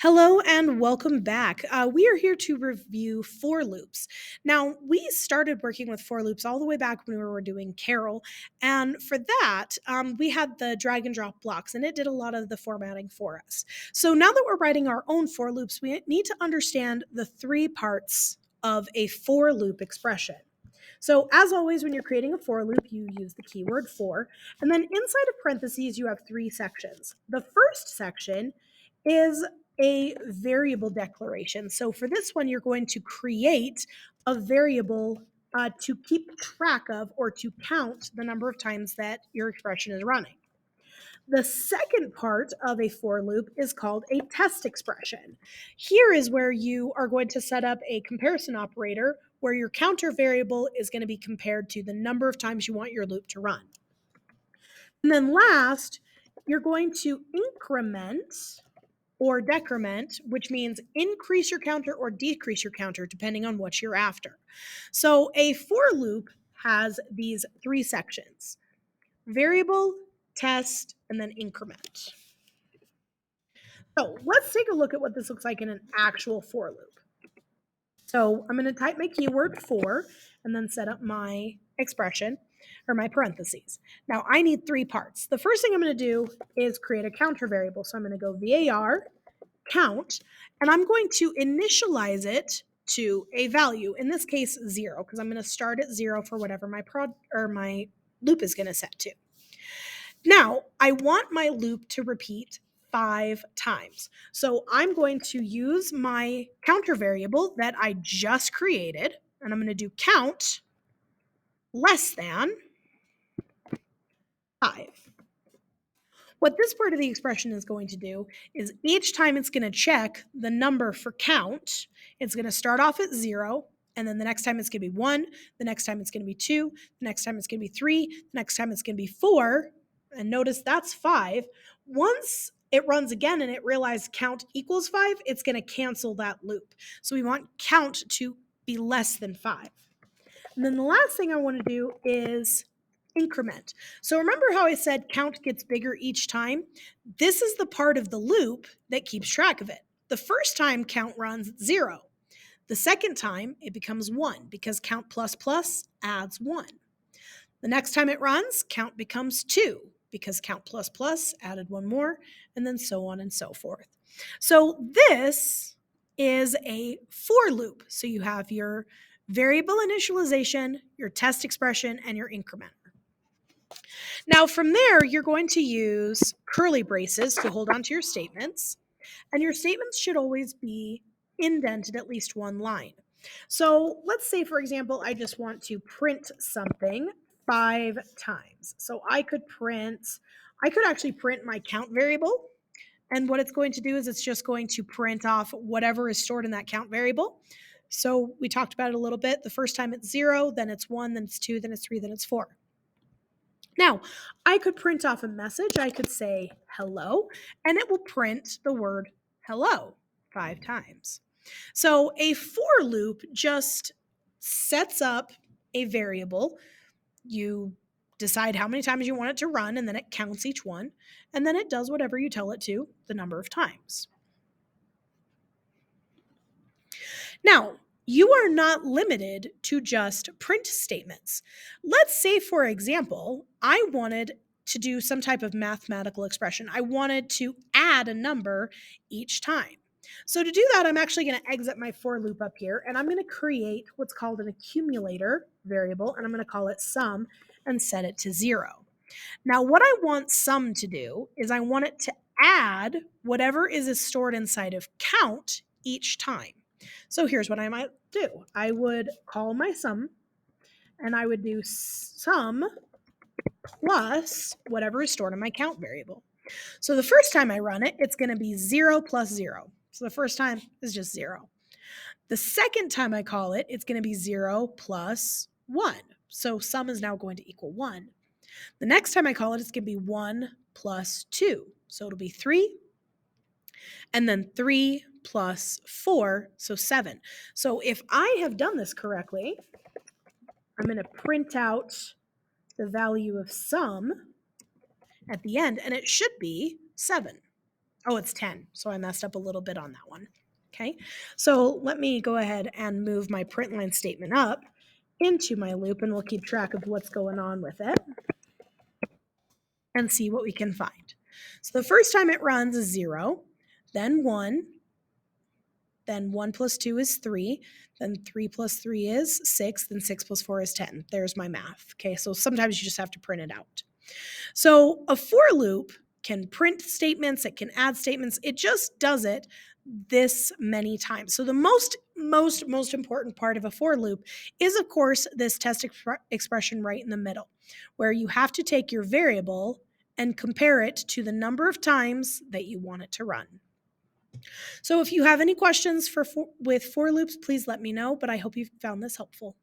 Hello and welcome back. We are here to review for loops. Now, we started working with for loops all the way back when we were doing Carol, and for that, we had the drag and drop blocks, and it did a lot of the formatting for us. So now that we're writing our own for loops, we need to understand the three parts of a for loop expression. So, as always, when you're creating a for loop, you use the keyword for, and then inside of parentheses, you have three sections. The first section is a variable declaration. So, for this one, you're going to create a variable to keep track of or to count the number of times that your expression is running. The second part of a for loop is called a test expression. Here is where you are going to set up a comparison operator where your counter variable is going to be compared to the number of times you want your loop to run. And then last, you're going to increment or decrement, which means increase your counter or decrease your counter depending on what you're after. So a for loop has these three sections: variable, test, and then increment. So let's take a look at what this looks like in an actual for loop. So I'm going to type my keyword for and then set up my expression or my parentheses. Now I need three parts. The first thing I'm going to do is create a counter variable. So I'm going to go var count, and I'm going to initialize it to a value, in this case 0, because I'm going to start at 0 for whatever my loop is going to set to. Now, I want my loop to repeat 5 times. So I'm going to use my counter variable that I just created, and I'm going to do count less than 5. What this part of the expression is going to do is each time it's going to check the number for count, it's going to start off at 0, and then the next time it's going to be 1, the next time it's going to be 2, the next time it's going to be 3, the next time it's going to be 4, and notice that's 5. Once it runs again and it realizes count equals 5, it's going to cancel that loop. So we want count to be less than 5. And then the last thing I want to do is increment. So remember how I said count gets bigger each time? This is the part of the loop that keeps track of it. The first time count runs 0. The second time it becomes 1 because count plus plus adds 1. The next time it runs, count becomes 2 because count plus plus added 1 more, and then so on and so forth. So this is a for loop. So you have your variable initialization, your test expression, and your increment. Now, from there, you're going to use curly braces to hold on to your statements, and your statements should always be indented at least one line. So let's say, for example, I just want to print something 5 times. So I could actually print my count variable, and what it's going to do is it's just going to print off whatever is stored in that count variable. So we talked about it a little bit. The first time it's 0, then it's 1, then it's 2, then it's 3, then it's 4. Now, I could print off a message. I could say hello, and it will print the word hello 5 times. So a for loop just sets up a variable. You decide how many times you want it to run, and then it counts each one, and then it does whatever you tell it to the number of times. Now, you are not limited to just print statements. Let's say, for example, I wanted to do some type of mathematical expression. I wanted to add a number each time. So to do that, I'm actually going to exit my for loop up here, and I'm going to create what's called an accumulator variable, and I'm going to call it sum and set it to 0. Now, what I want sum to do is I want it to add whatever is stored inside of count each time. So here's what I might do. I would call my sum, and I would do sum plus whatever is stored in my count variable. So the first time I run it, it's going to be 0 plus 0. So the first time is just 0. The second time I call it, it's going to be 0 plus 1. So sum is now going to equal 1. The next time I call it, it's going to be 1 plus 2. So it'll be 3. And then 3 plus 4, so 7. So if I have done this correctly, I'm going to print out the value of sum at the end, and it should be 7. Oh, it's 10. So I messed up a little bit on that one. Okay. So let me go ahead and move my print line statement up into my loop, and we'll keep track of what's going on with it and see what we can find. So the first time it runs is 0, then 1, then 1 plus 2 is 3, then 3 plus 3 is 6, then 6 plus 4 is 10. There's my math. Okay, so sometimes you just have to print it out. So a for loop can print statements, it can add statements, it just does it this many times. So the most important part of a for loop is, of course, this test expression right in the middle, where you have to take your variable and compare it to the number of times that you want it to run. So if you have any questions with for loops, please let me know, but I hope you found this helpful.